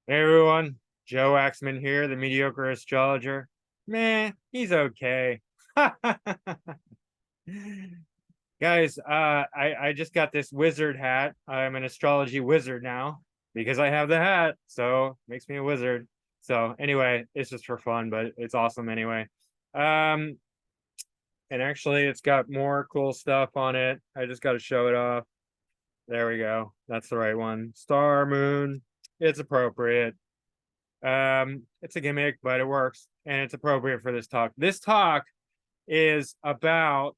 Hey everyone, Joe Axman here, the mediocre astrologer. Man, he's okay. Guys, I just got this wizard hat. I'm an astrology wizard now because I have the hat, so it makes me a wizard. So anyway, it's just for fun, but it's awesome anyway. Um, and actually it's got more cool stuff on it. I just got to show it off. There we go. That's the right one. Star, moon. It's appropriate. It's a gimmick, but it works and it's appropriate for this talk. This talk is about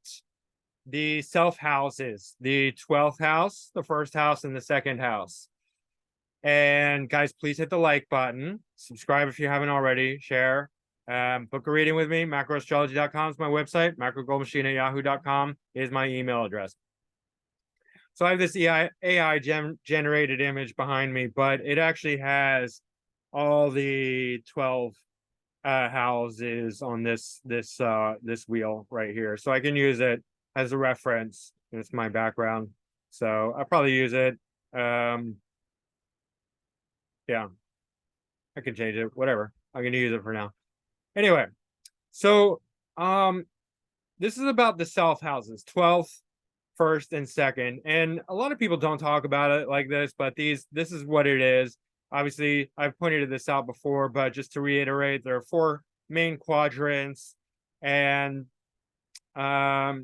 the self houses, the 12th house, the first house, and the second house. And guys, please hit the like button, subscribe if you haven't already, share, book a reading with me. Macroastrology.com is my website. Macrogoldmachine@yahoo.com is my email address. So I have this AI generated image behind me, but it actually has all the 12 houses on this wheel right here, so I can use it as a reference. It's my background, so I'll probably use it. Yeah, I can change it, whatever. I'm gonna use it for now. Anyway, so this is about the self houses, 12th, first, and second. And a lot of people don't talk about it like this, but this is what it is. Obviously, I've pointed this out before, but just to reiterate, there are 4 main quadrants. And I've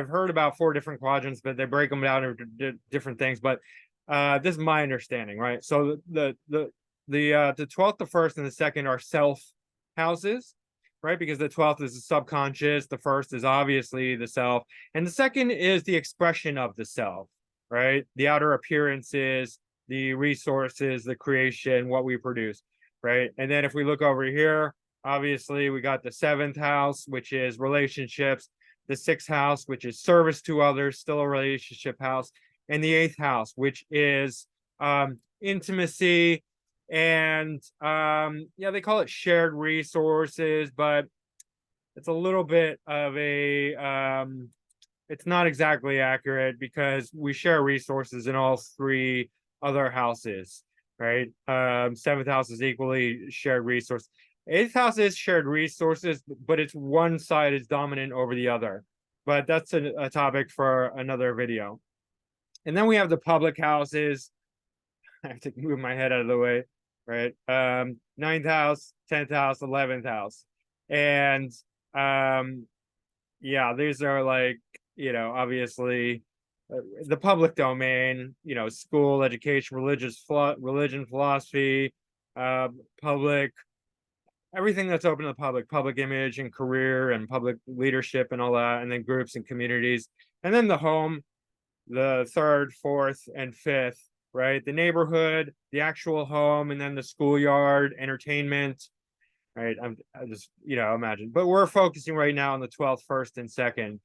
heard about 4 different quadrants, but they break them down into different things. But this is my understanding, right? So the 12th, the first, and the second are self houses, right? Because the 12th is the subconscious, the first is obviously the self, and the second is the expression of the self, right? The outer appearances, the resources, the creation, what we produce, right? And then if we look over here, obviously we got the 7th house, which is relationships, the 6th house, which is service to others, still a relationship house, and the 8th house, which is intimacy, and yeah, they call it shared resources, but it's a little bit of a it's not exactly accurate because we share resources in all 3 other houses, right? 7th house is equally shared resource. 8th house is shared resources, but it's one side is dominant over the other. But that's a topic for another video. And then we have the public houses. I have to move my head out of the way, right? 9th house, 10th house, 11th house. And yeah, these are like, obviously the public domain, school, education, religion, philosophy, public, everything that's open to the public image and career and public leadership and all that, and then groups and communities. And then the home, the 3rd, 4th, and 5th, right? The neighborhood, the actual home, and then the schoolyard, entertainment, right? I just, imagine. But we're focusing right now on the 12th, 1st, and 2nd.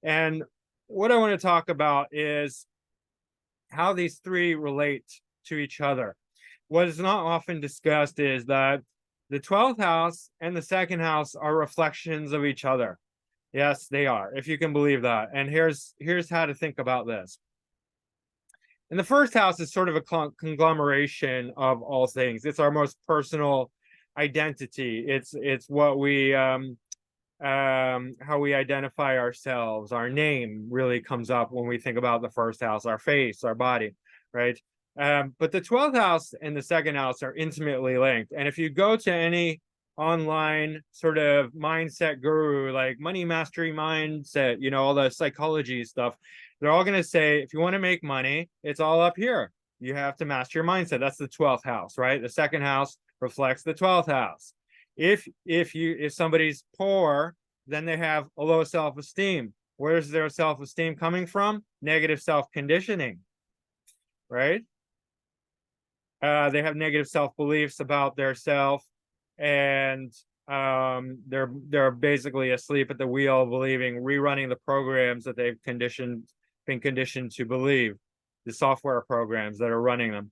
And what I want to talk about is how these 3 relate to each other. What is not often discussed is that the 12th house and the 2nd house are reflections of each other. Yes, they are, if you can believe that. And here's how to think about this. And the first house is sort of a conglomeration of all things. It's our most personal identity. It's what we how we identify ourselves. Our name really comes up when we think about the first house, our face, our body, right? But the 12th house and the 2nd house are intimately linked. And if you go to any online sort of mindset guru like Money Mastery Mindset, all the psychology stuff, they're all going to say, if you want to make money, it's all up here. You have to master your mindset. That's the 12th house, right? The 2nd house reflects the 12th house. If somebody's poor, then they have a low self-esteem. Where's their self-esteem coming from? Negative self-conditioning, right? They have negative self-beliefs about their self, and they're basically asleep at the wheel, rerunning the programs that they've been conditioned to believe, the software programs that are running them.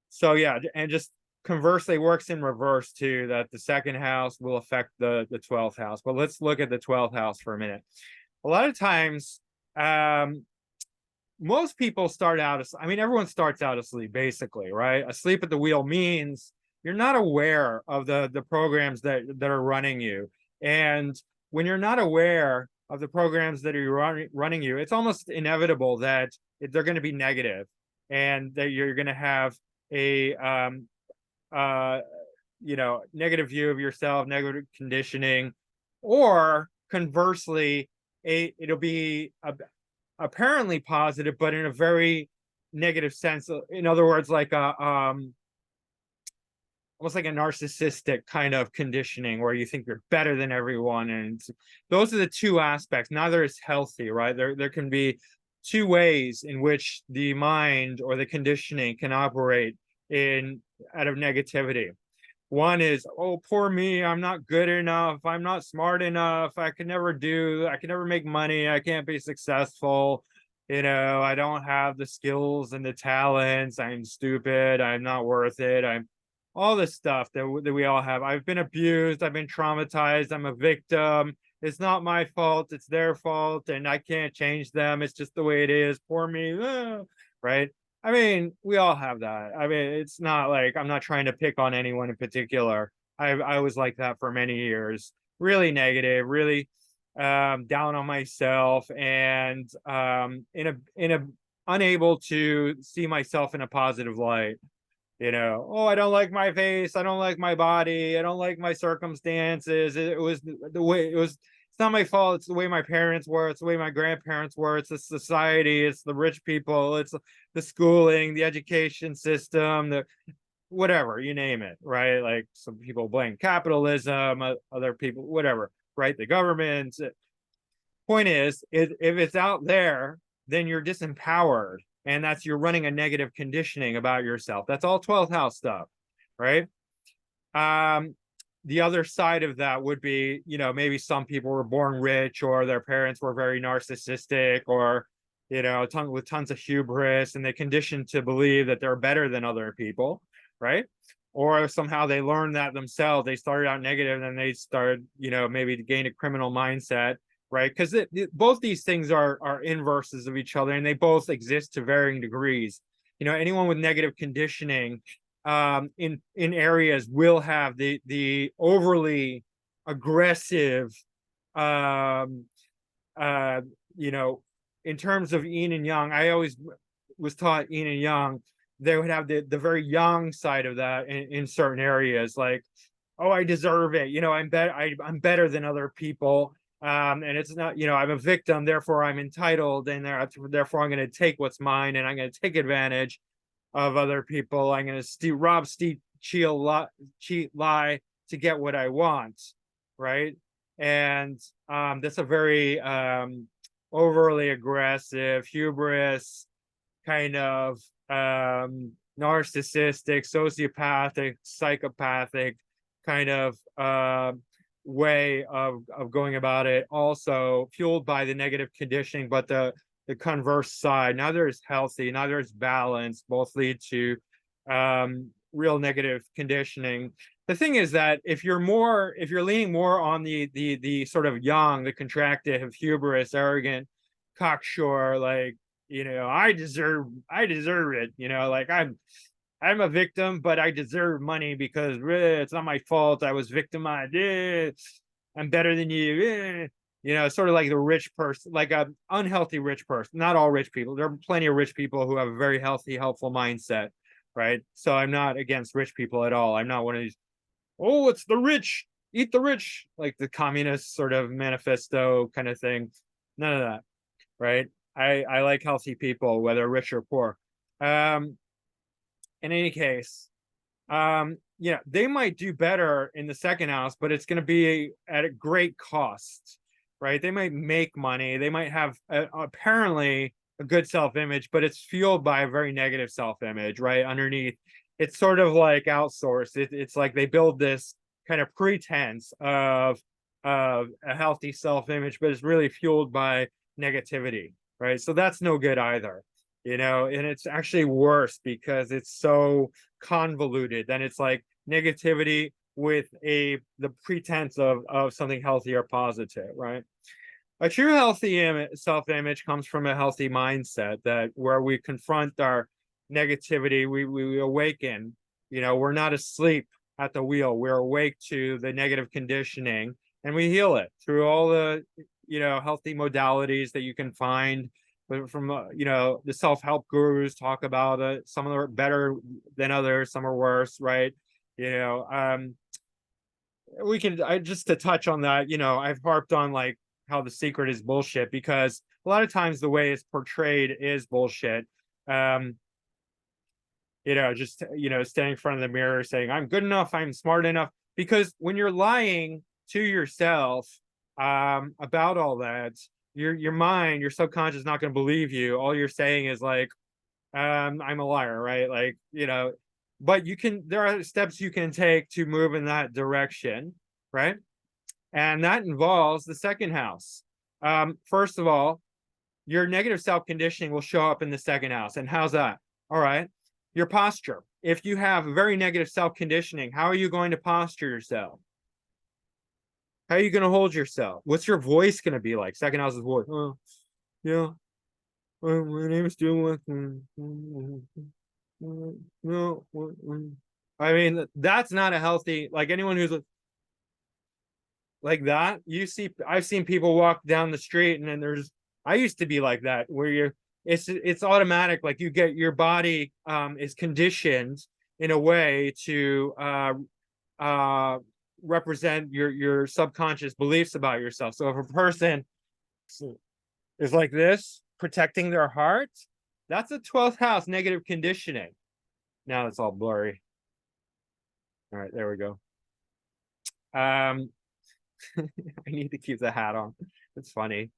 So yeah, and just conversely works in reverse too, that the 2nd house will affect the 12th house. But let's look at the 12th house for a minute. A lot of times most people start out, I mean, everyone starts out asleep, basically, right? Asleep at the wheel means you're not aware of the programs that are running you. And when you're not aware of the programs that are running you, it's almost inevitable that they're going to be negative, and that you're going to have a uh negative view of yourself, negative conditioning, or conversely, it'll be apparently positive, but in a very negative sense. In other words, like a almost like a narcissistic kind of conditioning where you think you're better than everyone. And those are the two aspects. Neither is healthy, right? There can be two ways in which the mind or the conditioning can operate in out of negativity. One is, oh, poor me, I'm not good enough, I'm not smart enough, I can never make money, I can't be successful, I don't have the skills and the talents, I'm stupid, I'm not worth it, I'm all this stuff that we all have. I've been abused, I've been traumatized, I'm a victim, it's not my fault, it's their fault, and I can't change them, it's just the way it is, poor me, right? I mean, we all have that. I mean, it's not like I'm not trying to pick on anyone in particular. I was like that for many years, really negative, really down on myself, and in a unable to see myself in a positive light. Oh, I don't like my face, I don't like my body, I don't like my circumstances. It was the way it was. It's not my fault, it's the way my parents were, it's the way my grandparents were, it's the society, it's the rich people, it's the schooling, the education system, the whatever, you name it, right? Like, some people blame capitalism, other people, whatever, right? The government. Point is, if it's out there, then you're disempowered, and you're running a negative conditioning about yourself. That's all 12th house stuff, right? um the other side of that would be, maybe some people were born rich, or their parents were very narcissistic, or with tons of hubris, and they conditioned to believe that they're better than other people, right? Or somehow they learned that themselves. They started out negative, and then they started, maybe to gain a criminal mindset, right? Because both these things are inverses of each other, and they both exist to varying degrees. Anyone with negative conditioning in areas will have the overly aggressive, um uh you know in terms of yin and yang. I always was taught yin and yang. They would have the very yang side of that in certain areas, like, oh, I deserve it, I'm better than other people, and it's not, I'm a victim, therefore I'm entitled, and therefore I'm going to take what's mine, and I'm going to take advantage of other people. I'm going to rob, steal, cheat, lie to get what I want, right? And that's a very overly aggressive, hubris, kind of narcissistic, sociopathic, psychopathic kind of way of going about it. Also fueled by the negative conditioning, but the converse side. Neither is healthy, neither is balanced. Both lead to real negative conditioning. The thing is that if you're leaning more on the sort of yang, the contractive, hubris, arrogant, cocksure, like, I deserve it. Like, I'm a victim, but I deserve money because it's not my fault. I was victimized. I'm better than you. Sort of like the rich person, like a unhealthy rich person. Not all rich people. There are plenty of rich people who have a very healthy, helpful mindset, right? So I'm not against rich people at all. I'm not one of these, oh, it's the rich, eat the rich, like the communist sort of manifesto kind of thing. None of that, right? I like healthy people, whether rich or poor. In any case, they might do better in the second house, but it's going to be at a great cost, right? They might make money, they might have apparently a good self-image, but it's fueled by a very negative self-image, right? Underneath, it's sort of like outsourced. It's like they build this kind of pretense of a healthy self-image, but it's really fueled by negativity, right? So that's no good either. And it's actually worse because it's so convoluted. Then it's like negativity with the pretense of something healthy or positive, right? A true healthy self-image comes from a healthy mindset, that where we confront our negativity, we awaken. We're not asleep at the wheel. We're awake to the negative conditioning, and we heal it through all the healthy modalities that you can find from the self-help gurus talk about it. Some are better than others, some are worse, right? you know um we can, just to touch on that, I've harped on like how The Secret is bullshit, because a lot of times the way it's portrayed is bullshit. um just standing in front of the mirror saying I'm good enough, I'm smart enough, because when you're lying to yourself about all that, your mind, your subconscious is not going to believe you. All you're saying is like, I'm a liar, right? Like, but there are steps you can take to move in that direction, right? And that involves the second house. First of all, your negative self-conditioning will show up in the second house. And how's that? All right. Your posture. If you have very negative self-conditioning, how are you going to posture yourself? How are you going to hold yourself? What's your voice going to be like? Second house's voice. Oh, yeah. My name is Julian. No. I mean, that's not a healthy, like anyone who's like that. I've seen people walk down the street, and then I used to be like that, where it's automatic. Like you get your body is conditioned in a way to represent your subconscious beliefs about yourself. So if a person is like this, protecting their heart, that's a 12th house negative conditioning. Now it's all blurry. All right, there we go. I need to keep the hat on. It's funny.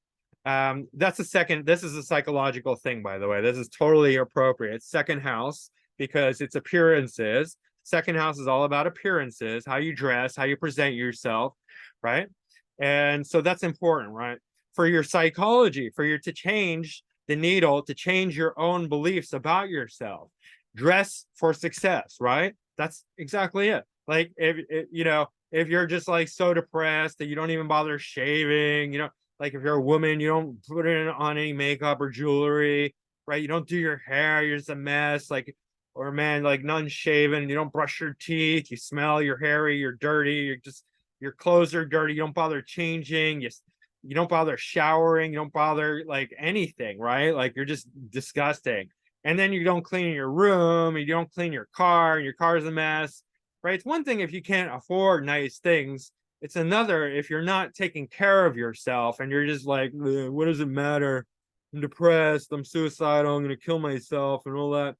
That's the second. This is a psychological thing, by the way. This is totally appropriate. Second house, because it's appearances. Second house is all about appearances, how you dress, how you present yourself, right? And so that's important, right? For your psychology, for you to change the needle, to change your own beliefs about yourself. Dress for success, right? That's exactly it. Like if you're just like so depressed that you don't even bother shaving, like if you're a woman, you don't put on any makeup or jewelry, right? You don't do your hair, you're just a mess. Like, or man, like none shaven, you don't brush your teeth, you smell, you're hairy, you're dirty, your clothes are dirty, you don't bother changing, you don't bother showering, you don't bother like anything, right? Like you're just disgusting. And then you don't clean your room, you don't clean your car, and your car's a mess, right? It's one thing if you can't afford nice things. It's another if you're not taking care of yourself and you're just like, what does it matter? I'm depressed, I'm suicidal, I'm going to kill myself and all that.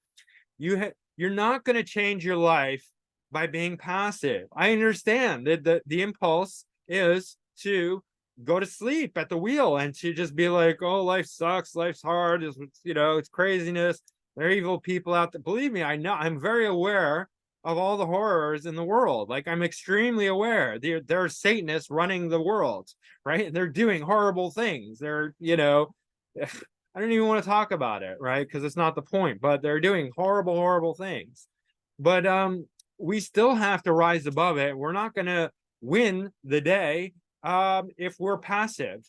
You're not going to change your life by being passive. I understand that the impulse is to go to sleep at the wheel and to just be like, oh, life sucks, life's hard, it's craziness. There are evil people out there. Believe me, I know, I'm very aware of all the horrors in the world. Like I'm extremely aware. There are Satanists running the world, right? They're doing horrible things. I don't even want to talk about it, right? Because it's not the point, but they're doing horrible, horrible things. But we still have to rise above it. We're not going to win the day if we're passive,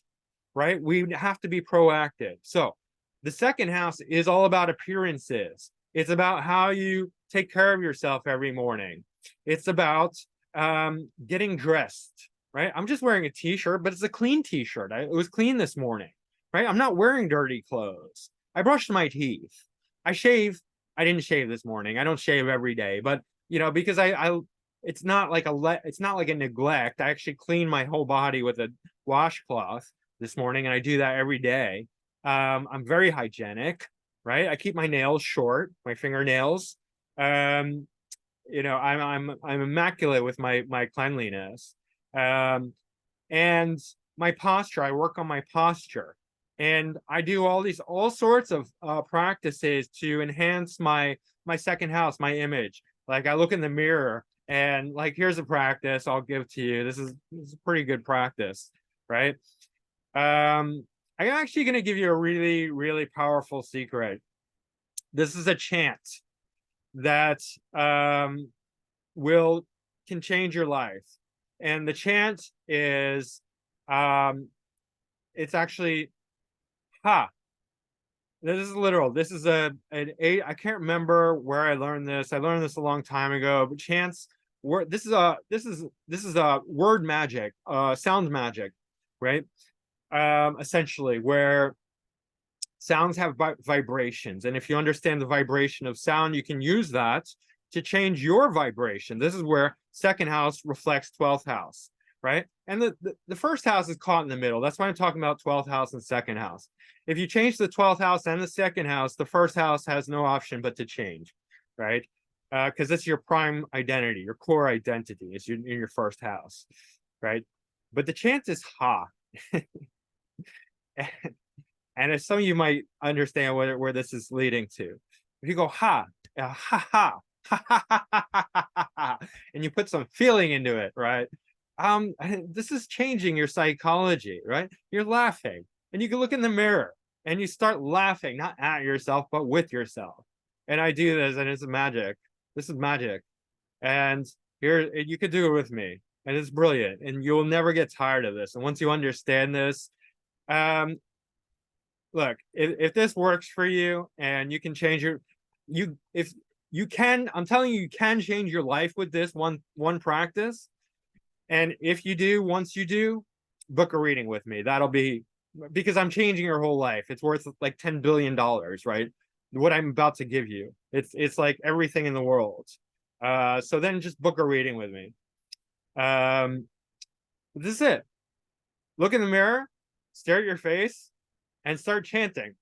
right? We have to be proactive. So the second house is all about appearances. It's about how you take care of yourself every morning. It's about getting dressed, right? I'm just wearing a t-shirt, but it's a clean t-shirt. It was clean this morning, right? I'm not wearing dirty clothes. I brushed my teeth. I shave. I didn't shave this morning. I don't shave every day, but because it's not like a neglect. I actually clean my whole body with a washcloth this morning, and I do that every day. I'm very hygienic, right? I keep my nails short, my fingernails. I'm immaculate with my cleanliness. And my posture, I work on my posture. And I do all sorts of practices to enhance my second house, my image. Like I look in the mirror and like, here's a practice I'll give to you. This is a pretty good practice, right? I'm actually going to give you a really, really powerful secret. This is a chant that can change your life. And the chant is it's actually ha. This is literal. This is an eight. I can't remember where I learned this. I learned this a long time ago. But chance word. This is a word magic, sound magic, right? Essentially, where sounds have vibrations, and if you understand the vibration of sound, you can use that to change your vibration. This is where second house reflects 12th house, right? And the first house is caught in the middle. That's why I'm talking about 12th house and second house. If you change the 12th house and the second house, the first house has no option but to change, right? Because it's your prime identity, your core identity is in your first house, right? But the chance is ha. And if some of you might understand where this is leading to, if you go ha, ha ha, ha ha ha ha ha, and you put some feeling into it, right? This is changing your psychology, right? You're laughing, and you can look in the mirror and you start laughing, not at yourself, but with yourself. And I do this, and it's magic. This is magic, and here you could do it with me, and it's brilliant, and you'll never get tired of this. And once you understand this, look, if this works for you and you can change if you can, I'm telling you, you can change your life with this one practice. And if you do, once you do, book a reading with me. That'll be, because I'm changing your whole life. It's worth like $10 billion, right? What I'm about to give you. It's like everything in the world. So then just book a reading with me. This is it. Look in the mirror, stare at your face, and start chanting.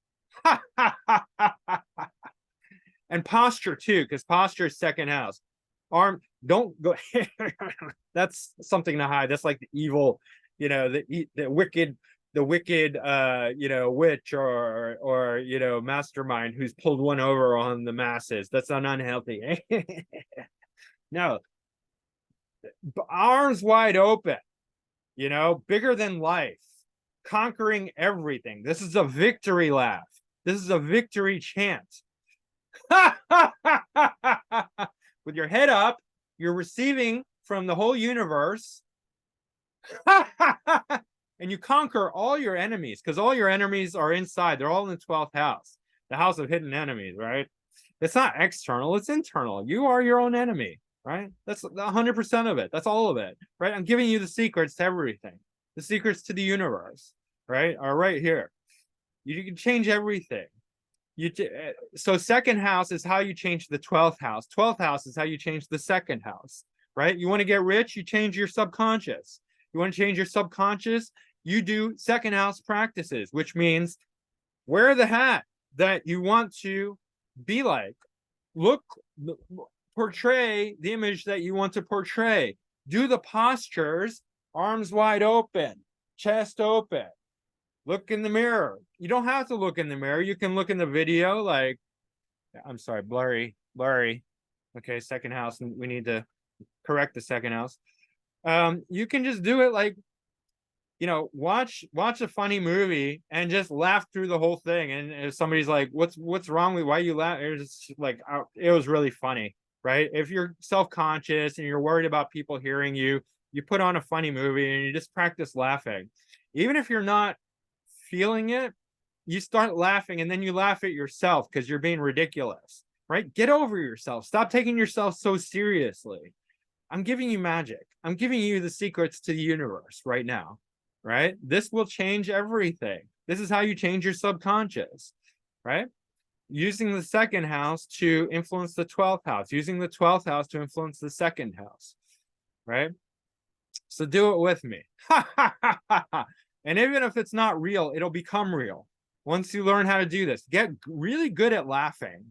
And posture too, because posture is second house. Arm, don't go. That's something to hide. That's like the evil, the wicked, witch or mastermind who's pulled one over on the masses. That's unhealthy. No, arms wide open, bigger than life, conquering everything. This is a victory laugh. This is a victory chant. With your head up, you're receiving from the whole universe. And you conquer all your enemies, because all your enemies are inside. They're all in the 12th house, the house of hidden enemies, right? It's not external, it's internal. You are your own enemy, right? That's 100% of it. That's all of it, right? I'm giving you the secrets to everything. The secrets to the universe, right, are right here. You can change everything. So second house is how you change the 12th house. 12th house is how you change the second house, right? You want to get rich, you change your subconscious. You want to change your subconscious, you do second house practices, which means wear the hat that you want to be like. Portray the image that you want to portray. Do the postures, arms wide open, chest open. Look in the mirror. You don't have to look in the mirror. You can look in the video, like, I'm sorry, blurry. Okay, second house, and we need to correct the second house. You can just do it like, watch a funny movie and just laugh through the whole thing. And if somebody's like, what's wrong with why you laugh? It's like, it was really funny, right? If you're self-conscious and you're worried about people hearing you, you put on a funny movie and you just practice laughing. Even if you're not feeling it, you start laughing, and then you laugh at yourself because you're being ridiculous, right? Get over yourself. Stop taking yourself so seriously. I'm giving you magic. I'm giving you the secrets to the universe right now, right? This will change everything. This is how you change your subconscious, right? Using the second house to influence the 12th house, using the 12th house to influence the second house, right? So do it with me. And even if it's not real, it'll become real. Once you learn how to do this, get really good at laughing.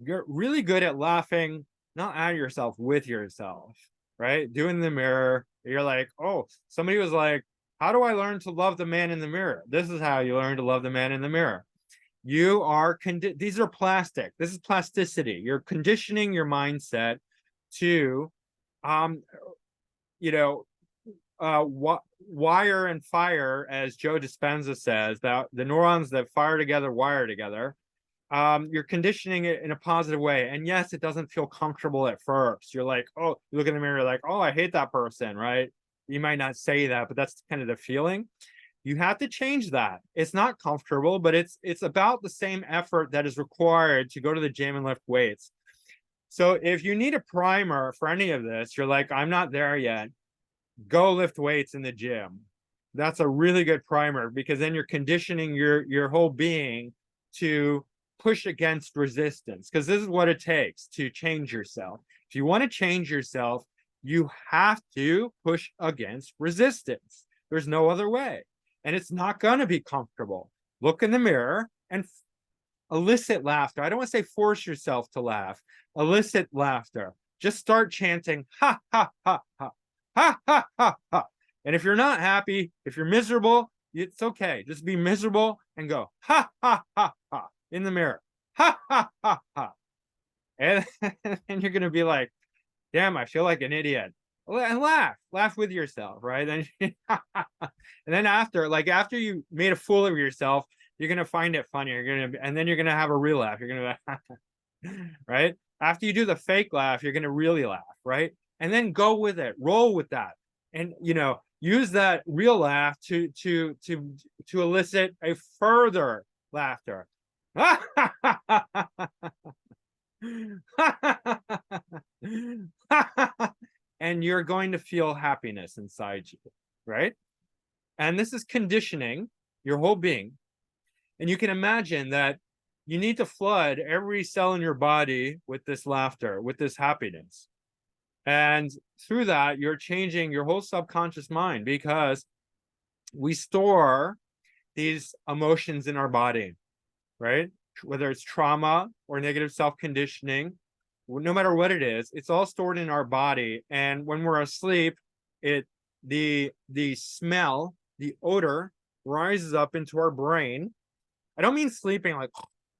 Get really good at laughing, not at yourself, with yourself, right? Do in the mirror. You're like, oh, somebody was like, how do I learn to love the man in the mirror? This is how you learn to love the man in the mirror. You are, these are plastic. This is plasticity. You're conditioning your mindset to, wire and fire, as Joe Dispenza says, that the neurons that fire together wire together. You're conditioning it in a positive way. And yes, it doesn't feel comfortable at first. You're like, oh, you look in the mirror, like, oh, I hate that person, right? You might not say that, but that's kind of the feeling. You have to change that. It's not comfortable, but it's about the same effort that is required to go to the gym and lift weights. So if you need a primer for any of this, you're like, I'm not there yet, go lift weights in the gym. That's a really good primer, because then you're conditioning your whole being to push against resistance, because this is what it takes to change yourself. If you want to change yourself, you have to push against resistance. There's no other way. And it's not going to be comfortable. Look in the mirror and elicit laughter. I don't want to say force yourself to laugh. Elicit laughter. Just start chanting, ha, ha, ha, ha, ha, ha, ha, ha. And if you're not happy, if you're miserable, it's okay. Just be miserable and go, ha, ha, ha, ha, in the mirror. Ha, ha, ha, ha. And you're going to be like, damn, I feel like an idiot. And laugh with yourself, right? And then after you made a fool of yourself, you're gonna find it funny. And then you're gonna have a real laugh. You're gonna, right? After you do the fake laugh, you're gonna really laugh, right? And then go with it, roll with that, and use that real laugh to elicit a further laughter. And you're going to feel happiness inside you, right? And this is conditioning your whole being. And you can imagine that you need to flood every cell in your body with this laughter, with this happiness. And through that, you're changing your whole subconscious mind, because we store these emotions in our body, right? Whether it's trauma or negative self-conditioning, no matter what it is, it's all stored in our body. And when we're asleep, the smell, the odor rises up into our brain. I don't mean sleeping like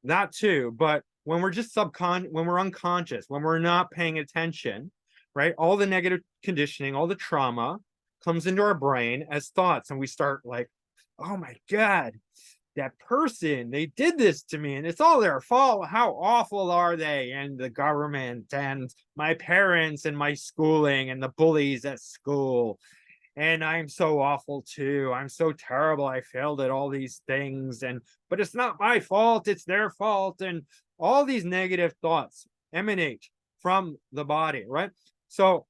that too, but when we're just when we're unconscious, when we're not paying attention, right? All the negative conditioning, all the trauma comes into our brain as thoughts, and we start like, oh my God, that person, they did this to me and it's all their fault. How awful are they? And the government and my parents and my schooling and the bullies at school. And I'm so awful too. I'm so terrible. I failed at all these things. But it's not my fault. It's their fault. And all these negative thoughts emanate from the body, right? So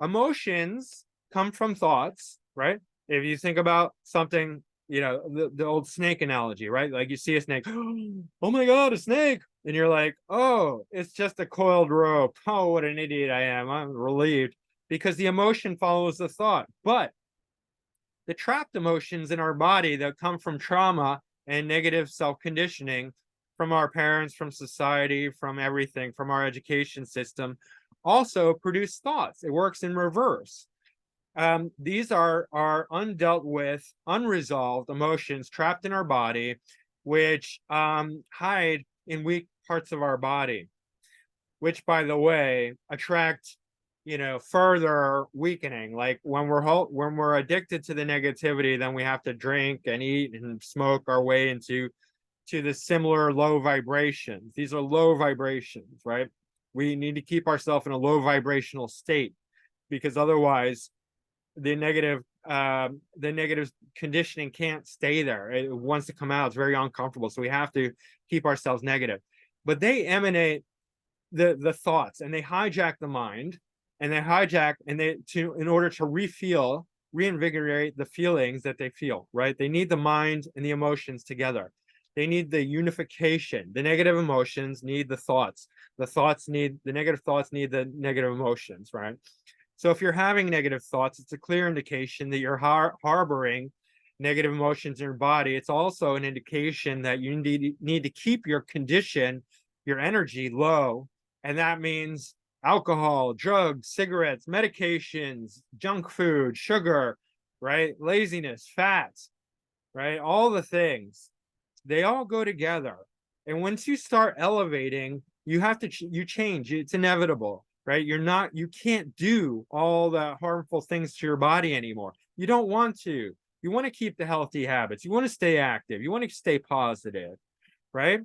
emotions come from thoughts, right? If you think about something, the old snake analogy, right? Like you see a snake, oh my God, a snake. And you're like, oh, it's just a coiled rope. Oh, what an idiot I am. I'm relieved, because the emotion follows the thought. But the trapped emotions in our body that come from trauma and negative self-conditioning from our parents, from society, from everything, from our education system, also produce thoughts. It works in reverse. These are undealt with, unresolved emotions trapped in our body, which hide in weak parts of our body, which, by the way, attract further weakening. Like when we're addicted to the negativity, then we have to drink and eat and smoke our way into the similar low vibrations. These are low vibrations, right? We need to keep ourselves in a low vibrational state, because otherwise the negative conditioning can't stay there. It wants to come out. It's very uncomfortable. So we have to keep ourselves negative. But they emanate the thoughts, and they hijack the mind, and they hijack in order to reinvigorate the feelings that they feel, right? They need the mind and the emotions together. They need the unification. The negative emotions need the thoughts. The negative thoughts need the negative emotions, right? So if you're having negative thoughts, it's a clear indication that you're harboring negative emotions in your body. It's also an indication that you need to keep your condition, your energy low. And that means alcohol, drugs, cigarettes, medications, junk food, sugar, right? Laziness, fats, right? All the things, they all go together. And once you start elevating, you change. It's inevitable, right? You can't do all the harmful things to your body anymore. You don't want to. You want to keep the healthy habits. You want to stay active. You want to stay positive, right?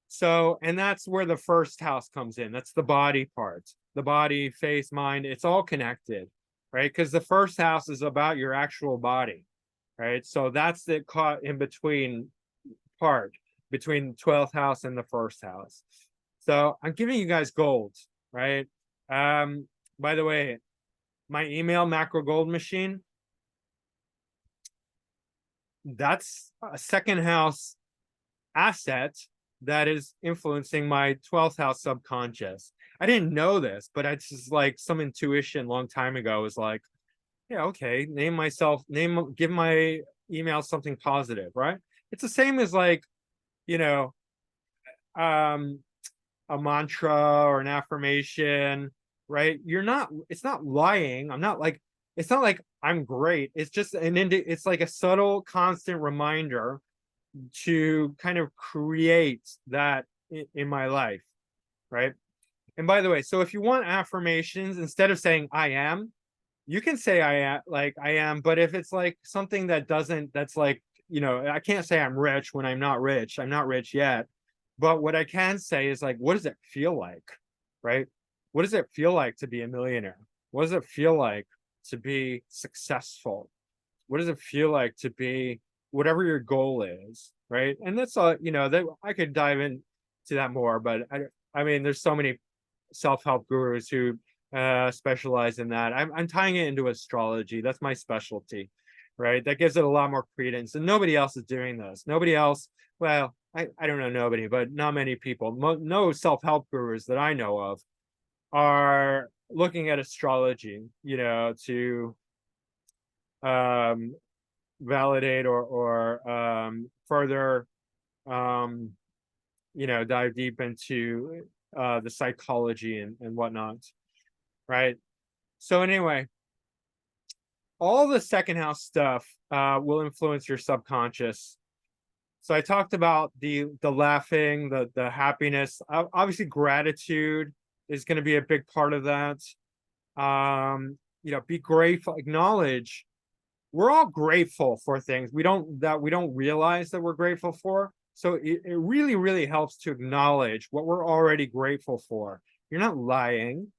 So, and that's where the first house comes in. That's the body part. The body, face, mind, it's all connected, right? Because the first house is about your actual body. right? So that's the caught in between part between the 12th house and the first house. So I'm giving you guys gold, right? By the way, my email macro gold machine, that's a second house asset that is influencing my 12th house subconscious. I didn't know this, but it's just like some intuition long time ago was like, yeah, okay, give my email something positive, right? It's the same as like, you know, um, a mantra or an affirmation, right? It's not lying. It's not like I'm great. It's just it's like a subtle, constant reminder to kind of create that in my life, right? And by the way, so if you want affirmations, instead of saying I am, you can say I am, but if it's like something that doesn't, that's like, I can't say I'm rich when I'm not rich. I'm not rich yet. But what I can say is like, what does it feel like? Right? What does it feel like to be a millionaire? What does it feel like to be successful? What does it feel like to be whatever your goal is? Right. And that's all, that I could dive into that more, but I mean, there's so many self-help gurus who specialize in that. I'm tying it into astrology. That's my specialty, right? That gives it a lot more credence, and nobody else is doing this. Nobody else. Well, I don't know nobody, but not many people. No self-help gurus that I know of are looking at astrology, to um, validate or further, um, dive deep into the psychology and whatnot, right? So anyway, all the second house stuff will influence your subconscious. So I talked about the laughing, the happiness. Obviously, gratitude is going to be a big part of that. Be grateful, acknowledge. We're all grateful for things we don't realize that we're grateful for. So it really, really helps to acknowledge what we're already grateful for. You're not lying.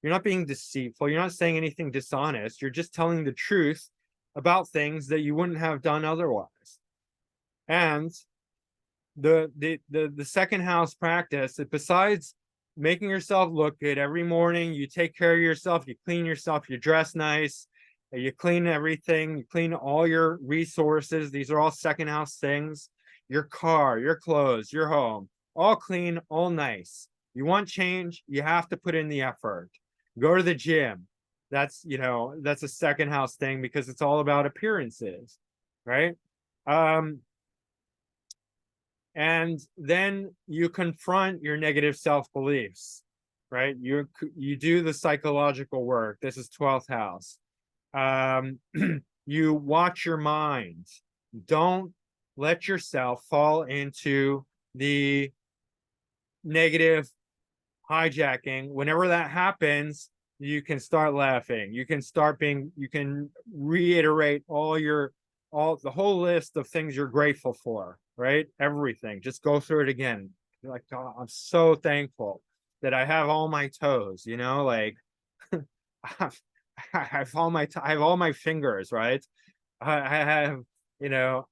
You're not being deceitful. You're not saying anything dishonest. You're just telling the truth about things that you wouldn't have done otherwise. And the second house practice, besides making yourself look good every morning, you take care of yourself, you clean yourself, you dress nice, you clean everything, you clean all your resources. These are all second house things. Your car, your clothes, your home, all clean, all nice. You want change, you have to put in the effort. Go to the gym. That's a second house thing because it's all about appearances, right? And then you confront your negative self-beliefs, right? You do the psychological work. This is 12th house. You watch your mind. Don't let yourself fall into the negative hijacking. Whenever that happens, you can start laughing. You can reiterate all the whole list of things you're grateful for, right? Everything. Just go through it again. You're like, oh, I'm so thankful that I have all my toes, like I have I have all my fingers, right? I have,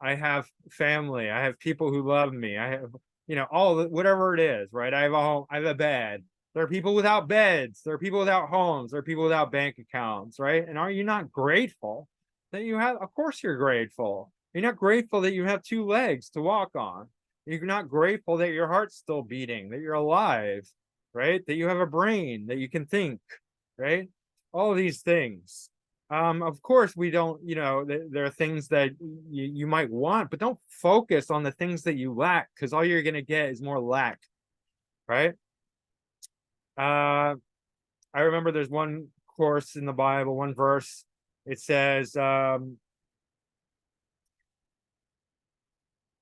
I have family. I have people who love me. I have, whatever it is, right? I have a bed. There are people without beds. There are people without homes. There are people without bank accounts, right? And are you not grateful that you have? Of course, you're grateful. You're not grateful that you have two legs to walk on. You're not grateful that your heart's still beating, that you're alive, right? That you have a brain, that you can think, right? All of these things. Of course, we don't, there are things that you might want, but don't focus on the things that you lack, because all you're going to get is more lack, right? I remember there's one course in the Bible, one verse. It says, I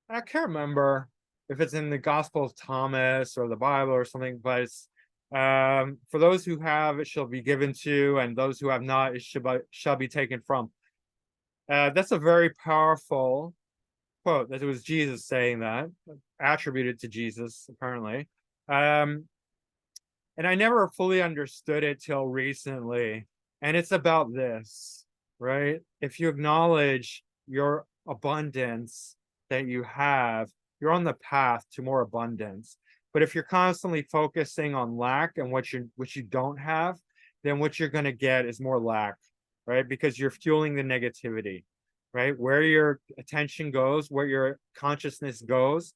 can't remember if it's in the Gospel of Thomas or the Bible or something, but it's, for those who have, it shall be given to, and those who have not, it shall be taken from. That's a very powerful quote. That it was Jesus saying that, attributed to Jesus, apparently. And I never fully understood it till recently. And it's about this, right? If you acknowledge your abundance that you have, you're on the path to more abundance. But if you're constantly focusing on lack and what you don't have, then what you're going to get is more lack, right? Because you're fueling the negativity, right? Where your attention goes, where your consciousness goes,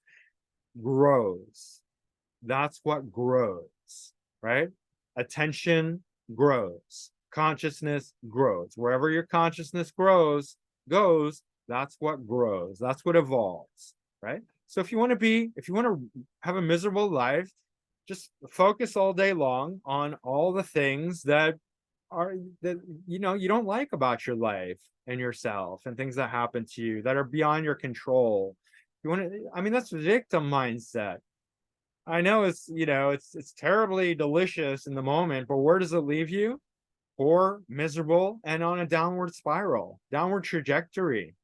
grows. That's what grows, right? Attention grows, consciousness grows. Wherever your consciousness goes, that's what grows, that's what evolves, right? So if you want to have a miserable life, just focus all day long on all the things that are that you don't like about your life and yourself, and things that happen to you that are beyond your control. You want to, I mean, that's victim mindset. I know it's terribly delicious in the moment, but where does it leave you? Poor, miserable, and on a downward spiral, downward trajectory.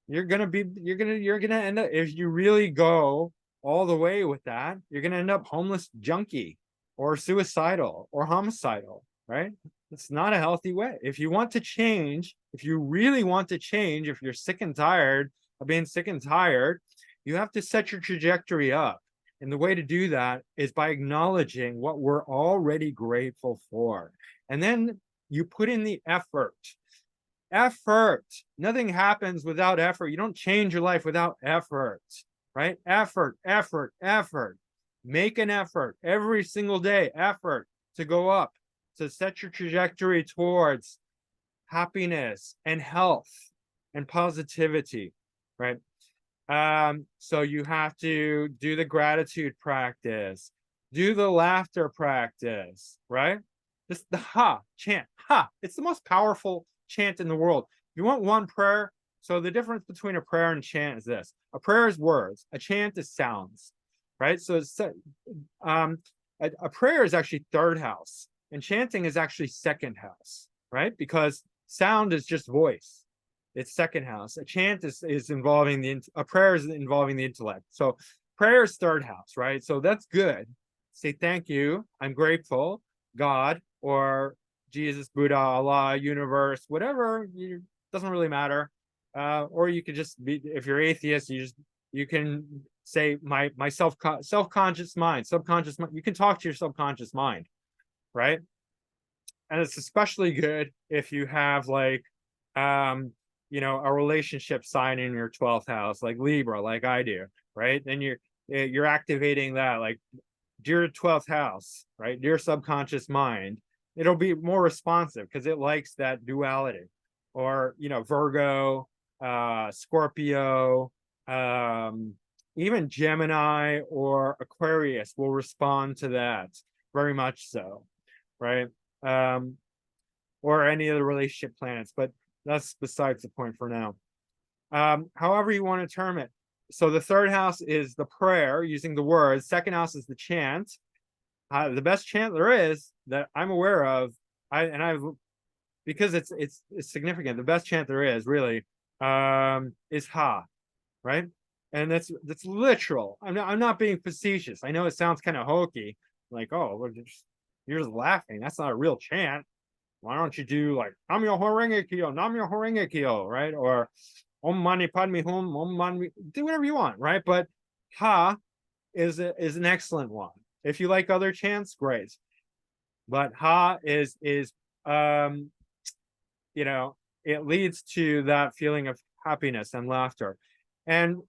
You're gonna end up, if you really go all the way with that, you're gonna end up homeless junkie or suicidal or homicidal, right? It's not a healthy way. If you want to change, if you really want to change, if you're sick and tired of being sick and tired, you have to set your trajectory up. And the way to do that is by acknowledging what we're already grateful for. And then you put in the effort. Effort. Nothing happens without effort. You don't change your life without effort, right? Effort, effort, effort. Make an effort every single day. Effort to go up, to set your trajectory towards happiness and health and positivity, right? So you have to do the gratitude practice, do the laughter practice, right? Just the ha chant, ha. It's the most powerful chant in the world. You want one prayer. So the difference between a prayer and a chant is this: a prayer is words, a chant is sounds, right? So it's, a prayer is actually third house, and chanting is actually second house, right? Because sound is just voice. It's second house. A chant is involving a prayer is involving the intellect. So prayer is third house, right? So that's good. Say thank you, I'm grateful, God, or Jesus, Buddha, Allah, universe, whatever. Doesn't really matter. Or you could just be, if you're atheist, you can say my self-conscious mind, subconscious mind. You can talk to your subconscious mind, right? And it's especially good if you have like a relationship sign in your 12th house, like Libra, like I do, right? Then you're activating that, like, dear 12th house, right? Dear subconscious mind. It'll be more responsive because it likes that duality. Or Virgo, Scorpio, even Gemini or Aquarius will respond to that very much so, right? Or any of the relationship planets, but that's besides the point for now. However you want to term it. So the third house is the prayer using the words. Second house is the chant. The best chant there is that I'm aware of, because it's significant. The best chant there is really is ha, right? And that's literal. I'm not being facetious. I know it sounds kind of hokey, like, oh, you're just laughing. That's not a real chant. Why don't you do like Namyo Horenge Kyo, Namyo Horenge Kyo, right? Or Om Mani Padme Hum, Om Mani, do whatever you want, right? But Ha is an excellent one. If you like other chants, great. But Ha is it leads to that feeling of happiness and laughter. And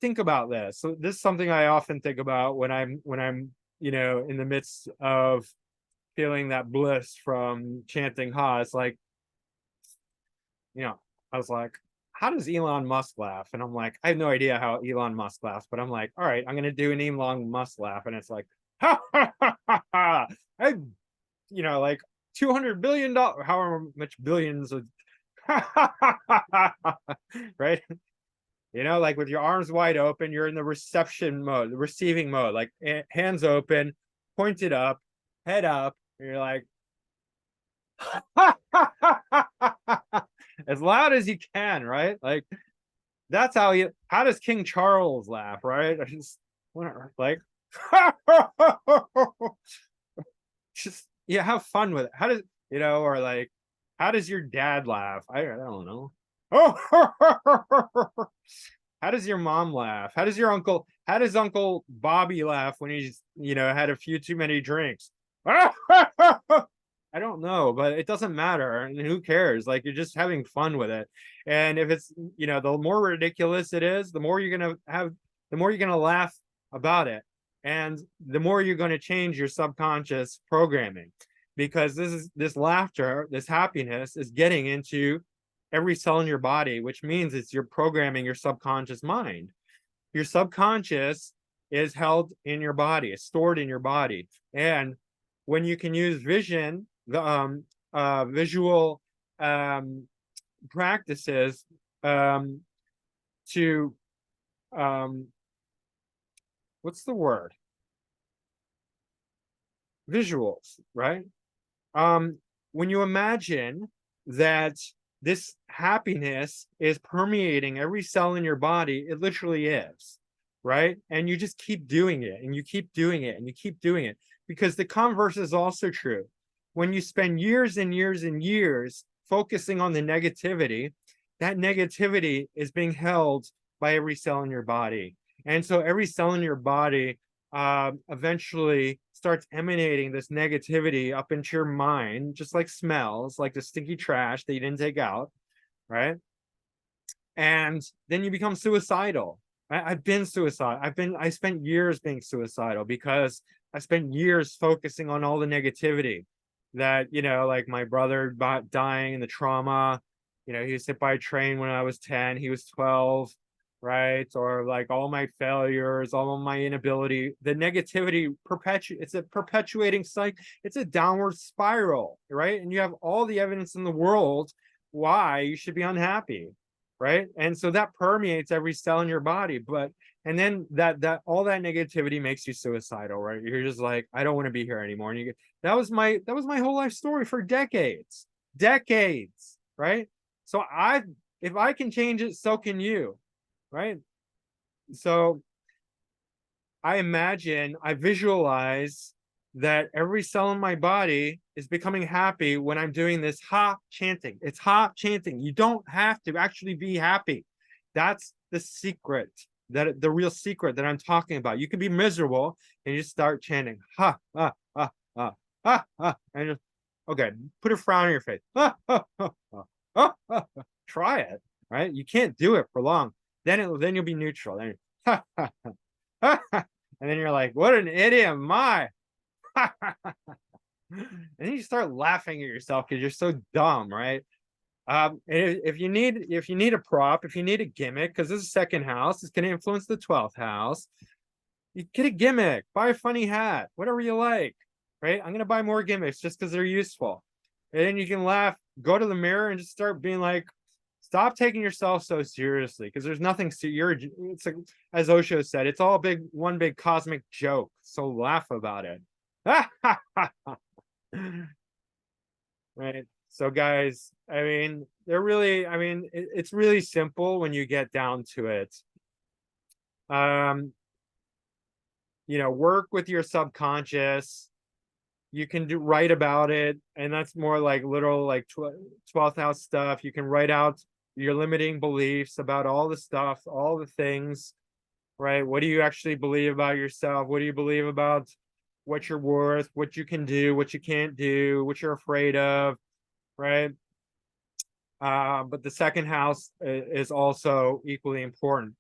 think about this. So this is something I often think about when I'm in the midst of feeling that bliss from chanting Ha. It's like, I was like, how does Elon Musk laugh? And I'm like, I have no idea how Elon Musk laughs, but I'm like, all right, I'm gonna do an Elon Musk laugh, and it's like, ha ha ha ha ha. Like $200 billion, however much billions of right? Like with your arms wide open, you're in the reception mode, the receiving mode, like hands open, pointed up, head up, and you're like, as loud as you can, right? Like that's how does King Charles laugh, right? I just like just have fun with it. How does or like how does your dad laugh? I don't know. Oh, how does your mom laugh? How does Uncle Bobby laugh when he's, had a few too many drinks? I don't know, but it doesn't matter. And who cares? Like, you're just having fun with it. And if it's, the more ridiculous it is, the more you're going to laugh about it. And the more you're going to change your subconscious programming, because this laughter, this happiness is getting into every cell in your body, which means you're programming your subconscious mind. Your subconscious is held in your body, it's stored in your body. And when you can use visual practices to what's the word? Visuals, right? When you imagine that this happiness is permeating every cell in your body, it literally is, right? And you just keep doing it, and you keep doing it, and you keep doing it, because the converse is also true. When you spend years and years and years focusing on the negativity, that negativity is being held by every cell in your body. And so every cell in your body eventually starts emanating this negativity up into your mind, just like smells, like the stinky trash that you didn't take out, right? And then you become suicidal. I've been suicidal. I spent years being suicidal because I spent years focusing on all the negativity that, like my brother dying and the trauma. He was hit by a train when I was 10, he was 12, right? Or like all my failures, all of my inability, the negativity it's a perpetuating cycle, it's a downward spiral, right? And you have all the evidence in the world why you should be unhappy, right? And so that permeates every cell in your body. And then that all that negativity makes you suicidal, right? You're just like, I don't want to be here anymore. And that was my whole life story for decades, right? So if I can change it, so can you, right? So I visualize that every cell in my body is becoming happy when I'm doing this ha chanting. It's ha chanting. You don't have to actually be happy. That's the secret, the real secret that I'm talking about. You can be miserable and you start chanting ha ha ha ha ha ha, and just, okay, put a frown on your face. Ha, ha, ha, ha, ha, ha. Try it, right? You can't do it for long. Then you'll be neutral. Then ha, ha, ha, ha. And then you're like, what an idiot am I? And then you start laughing at yourself because you're so dumb, right? If you need a prop, if you need a gimmick, because this is second house, it's going to influence the 12th house. You get a gimmick, buy a funny hat, whatever you like, right? I'm going to buy more gimmicks just because they're useful. And then you can laugh, go to the mirror and just start being like, stop taking yourself so seriously, because there's nothing. It's like, as Osho said, it's all one big cosmic joke. So laugh about it. Right. So guys, it's really simple when you get down to it. Work with your subconscious. You can write about it, and that's more like literal, like 12th house stuff. You can write out your limiting beliefs about all the stuff, all the things, right? What do you actually believe about yourself? What do you believe about what you're worth, what you can do, what you can't do, what you're afraid of, right? But the second house is also equally important.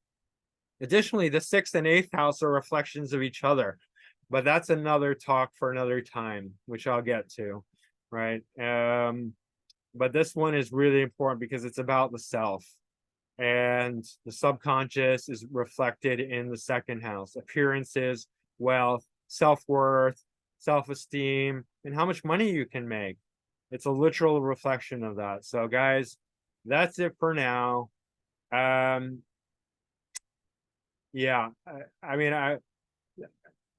Additionally, the 6th and 8th house are reflections of each other, but that's another talk for another time, which I'll get to, right? But this one is really important because it's about the self, and the subconscious is reflected in the second house: appearances, wealth, self-worth, self-esteem, and how much money you can make. It's a literal reflection of that. So guys, that's it for now. Yeah,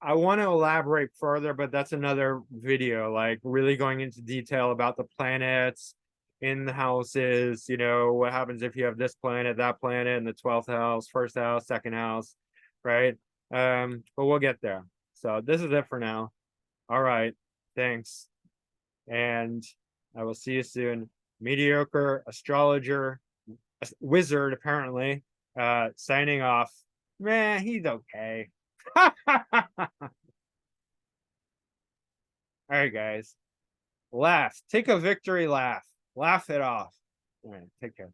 I want to elaborate further, but that's another video, like really going into detail about the planets in the houses, what happens if you have this planet, that planet in the 12th house, first house, second house, right? But we'll get there. So this is it for now. All right, thanks. And I will see you soon. Mediocre astrologer wizard apparently. Signing off. Man, he's okay. All right, guys. Laugh. Take a victory laugh. Laugh it off. All right, take care.